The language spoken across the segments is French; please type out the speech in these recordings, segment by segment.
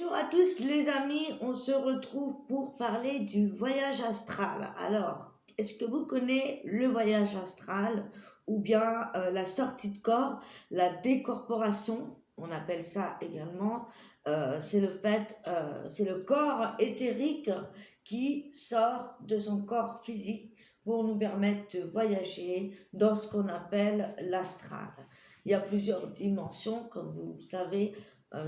Bonjour à tous les amis, on se retrouve pour parler du voyage astral. Alors, est-ce que vous connaissez le voyage astral ou bien la sortie de corps, la décorporation, on appelle ça également, c'est c'est le corps éthérique qui sort de son corps physique pour nous permettre de voyager dans ce qu'on appelle l'astral. Il y a plusieurs dimensions, comme vous le savez,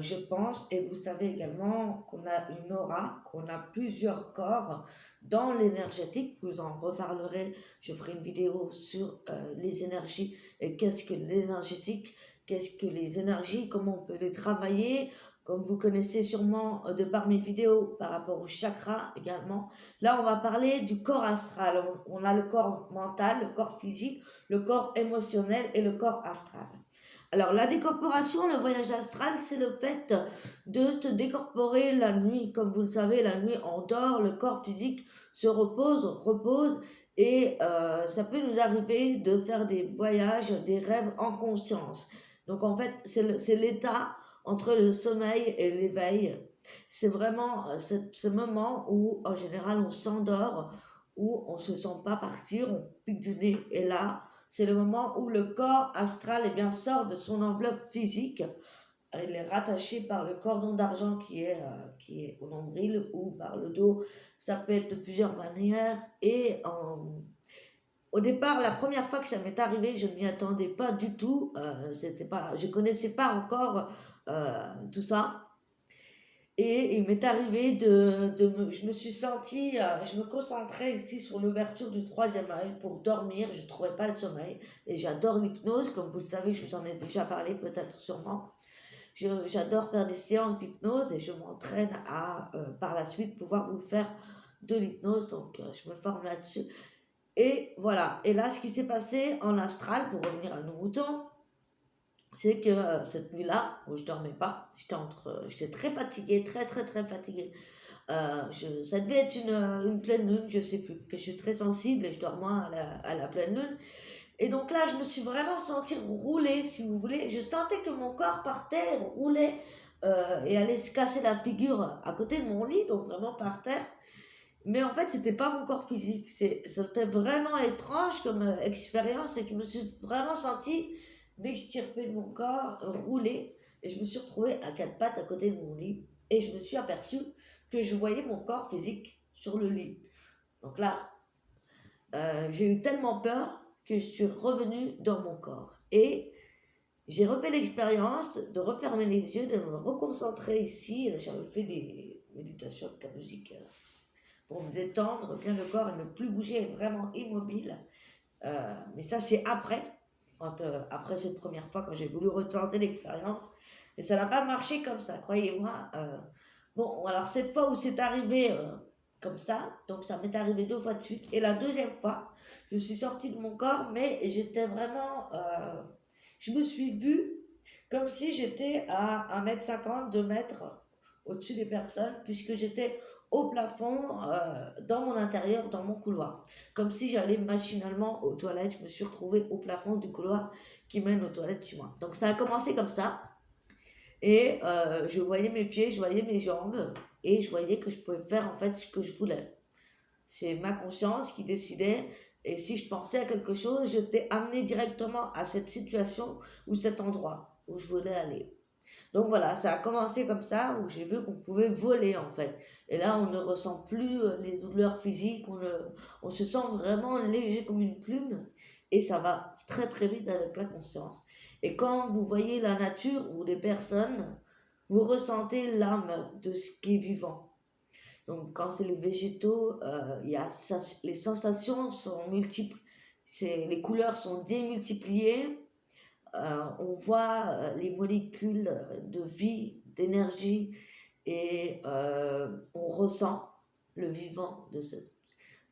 je pense, et vous savez également qu'on a une aura, qu'on a plusieurs corps dans l'énergétique. Vous en reparlerez, je ferai une vidéo sur les énergies et qu'est-ce que l'énergétique, qu'est-ce que les énergies, comment on peut les travailler. Comme vous connaissez sûrement de par mes vidéos par rapport au chakra également. Là, on va parler du corps astral. On a le corps mental, le corps physique, le corps émotionnel et le corps astral. Alors, la décorporation, le voyage astral, c'est le fait de te décorporer la nuit. Comme vous le savez, la nuit, on dort, le corps physique se repose, et ça peut nous arriver de faire des voyages, des rêves en conscience. Donc, en fait, c'est l'état entre le sommeil et l'éveil. C'est vraiment ce moment où, en général, on s'endort, où on ne se sent pas partir, on pique du nez, et là, c'est le moment où le corps astral sort de son enveloppe physique. Il est rattaché par le cordon d'argent qui est au nombril ou par le dos. Ça peut être de plusieurs manières. Et au départ, la première fois que ça m'est arrivé, je ne m'y attendais pas du tout. Je ne connaissais pas encore tout ça. Et il m'est arrivé je me suis sentie, je me concentrais ici sur l'ouverture du troisième œil pour dormir, je ne trouvais pas le sommeil. Et j'adore l'hypnose, comme vous le savez, je vous en ai déjà parlé peut-être sûrement. J'adore faire des séances d'hypnose et je m'entraîne à, par la suite, pouvoir vous faire de l'hypnose. Donc, je me forme là-dessus. Et voilà. Et là, ce qui s'est passé en astral, pour revenir à nos moutons, c'est que cette nuit-là, où je dormais pas, j'étais très fatiguée, très très très fatiguée. Ça devait être une pleine lune, je sais plus, que je suis très sensible et je dors moins à la pleine lune. Et donc là, je me suis vraiment sentie rouler, si vous voulez. Je sentais que mon corps partait, roulait et allait se casser la figure à côté de mon lit, donc vraiment par terre. Mais en fait, c'était pas mon corps physique. C'était vraiment étrange comme expérience et que je me suis vraiment sentie m'extirper de mon corps, rouler. Et je me suis retrouvée à quatre pattes à côté de mon lit. Et je me suis aperçue que je voyais mon corps physique sur le lit. Donc là, j'ai eu tellement peur que je suis revenue dans mon corps. Et j'ai refait l'expérience de refermer les yeux, de me reconcentrer ici. J'avais fait des méditations de la musique pour me détendre bien le corps et ne plus bouger, être vraiment immobile. Mais ça, c'est après, après cette première fois, quand j'ai voulu retenter l'expérience. Mais ça n'a pas marché comme ça, croyez-moi. Bon, alors cette fois où c'est arrivé comme ça, donc ça m'est arrivé 2 fois de suite. Et la deuxième fois, je suis sortie de mon corps, mais j'étais vraiment... je me suis vue comme si j'étais à 1,50 m, 2 mètres au-dessus des personnes, puisque j'étais au plafond, dans mon intérieur, dans mon couloir. Comme si j'allais machinalement aux toilettes, je me suis retrouvée au plafond du couloir qui mène aux toilettes chez moi. Donc ça a commencé comme ça, et je voyais mes pieds, je voyais mes jambes, et je voyais que je pouvais faire en fait ce que je voulais. C'est ma conscience qui décidait, et si je pensais à quelque chose, je t'ai amené directement à cette situation ou cet endroit où je voulais aller. Donc voilà, ça a commencé comme ça, où j'ai vu qu'on pouvait voler en fait. Et là, on ne ressent plus les douleurs physiques, on se sent vraiment léger comme une plume, et ça va très très vite avec la conscience. Et quand vous voyez la nature ou les personnes, vous ressentez l'âme de ce qui est vivant. Donc quand c'est les végétaux, les sensations sont multiples, les couleurs sont démultipliées. On voit les molécules de vie, d'énergie, et on ressent le vivant de ce.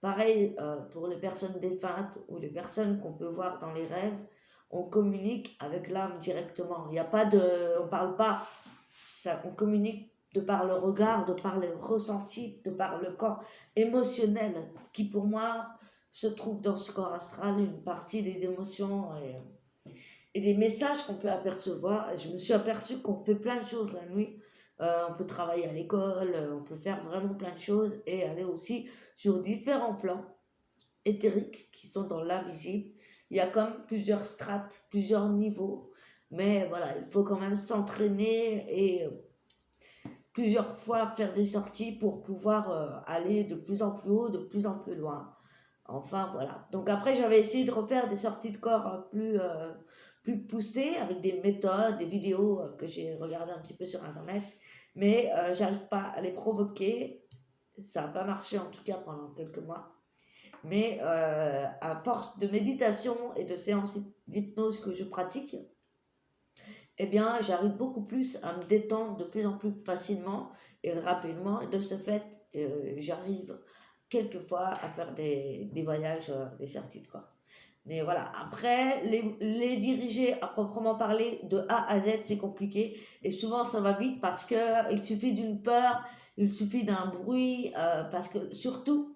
Pareil pour les personnes défuntes ou les personnes qu'on peut voir dans les rêves, on communique avec l'âme directement. Il n'y a pas de, on parle pas, ça, on communique de par le regard, de par le ressenti, de par le corps émotionnel qui pour moi se trouve dans ce corps astral, une partie des émotions et des messages qu'on peut apercevoir. Je me suis aperçue qu'on fait plein de choses la nuit, On peut travailler à l'école, on peut faire vraiment plein de choses et aller aussi sur différents plans éthériques qui sont dans l'invisible. Il y a comme plusieurs strates, plusieurs niveaux, mais voilà, il faut quand même s'entraîner et plusieurs fois faire des sorties pour pouvoir aller de plus en plus haut, de plus en plus loin. Enfin voilà. Donc après, j'avais essayé de refaire des sorties de corps plus poussées avec des méthodes, des vidéos que j'ai regardées un petit peu sur Internet, mais j'arrive pas à les provoquer. Ça n'a pas marché en tout cas pendant quelques mois. Mais à force de méditation et de séances d'hypnose que je pratique, eh bien, j'arrive beaucoup plus à me détendre de plus en plus facilement et rapidement. Et de ce fait, j'arrive quelquefois à faire des voyages, des sorties de corps. Mais voilà, après, les diriger à proprement parler de A à Z, c'est compliqué. Et souvent, ça va vite parce qu'il suffit d'une peur, il suffit d'un bruit. Parce que surtout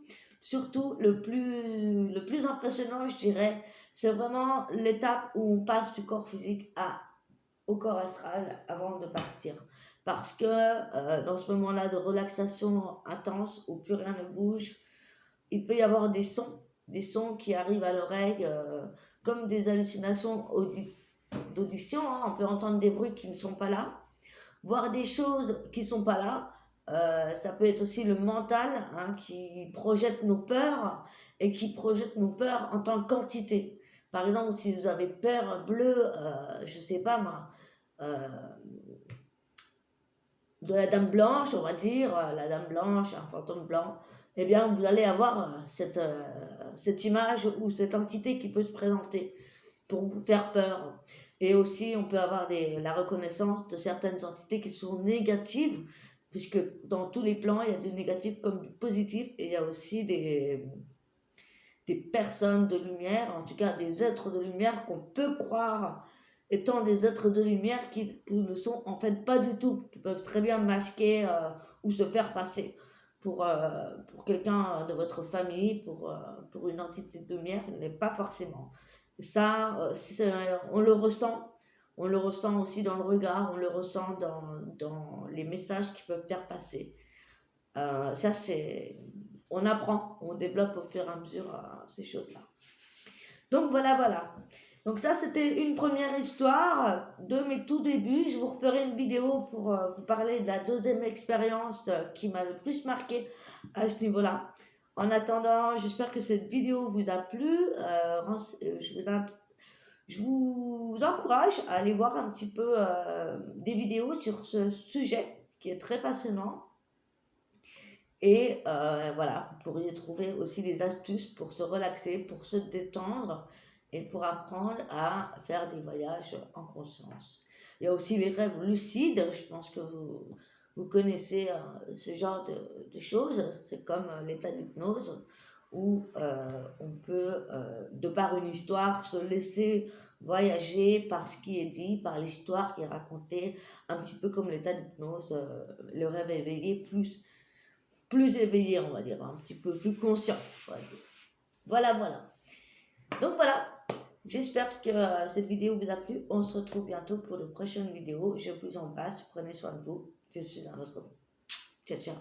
le plus impressionnant, je dirais, c'est vraiment l'étape où on passe du corps physique au corps astral avant de partir. Parce que dans ce moment-là de relaxation intense où plus rien ne bouge, il peut y avoir des sons qui arrivent à l'oreille comme des hallucinations d'audition. Hein. On peut entendre des bruits qui ne sont pas là, voir des choses qui ne sont pas là. Ça peut être aussi le mental hein, qui projette nos peurs et qui projette nos peurs en tant que quantité. Par exemple, si vous avez peur bleue, je ne sais pas moi, euh, de la dame blanche, on va dire, la dame blanche, un fantôme blanc, eh bien vous allez avoir cette image ou cette entité qui peut se présenter pour vous faire peur. Et aussi, on peut avoir la reconnaissance de certaines entités qui sont négatives, puisque dans tous les plans, il y a du négatif comme du positif, et il y a aussi des personnes de lumière, en tout cas des êtres de lumière qu'on peut croire étant des êtres de lumière qui ne sont en fait pas du tout, qui peuvent très bien masquer ou se faire passer pour quelqu'un de votre famille, pour une entité de lumière, il n'est pas forcément. Ça, on le ressent aussi dans le regard, on le ressent dans les messages qu'ils peuvent faire passer. Ça, on apprend, on développe au fur et à mesure ces choses-là. Donc voilà. Donc ça, c'était une première histoire de mes tout débuts. Je vous referai une vidéo pour vous parler de la deuxième expérience qui m'a le plus marqué à ce niveau-là. En attendant, j'espère que cette vidéo vous a plu. Je vous encourage à aller voir un petit peu des vidéos sur ce sujet qui est très passionnant. Et voilà, vous pourriez trouver aussi des astuces pour se relaxer, pour se détendre et pour apprendre à faire des voyages en conscience. Il y a aussi les rêves lucides, je pense que vous connaissez ce genre de choses. C'est comme l'état d'hypnose où on peut, de par une histoire, se laisser voyager par ce qui est dit, par l'histoire qui est racontée, un petit peu comme l'état d'hypnose, le rêve éveillé, plus éveillé, on va dire, un petit peu plus conscient. On va dire. Voilà. Donc voilà, j'espère que cette vidéo vous a plu. On se retrouve bientôt pour de prochaines vidéos. Je vous embrasse, prenez soin de vous. Je suis dans votre... Ciao.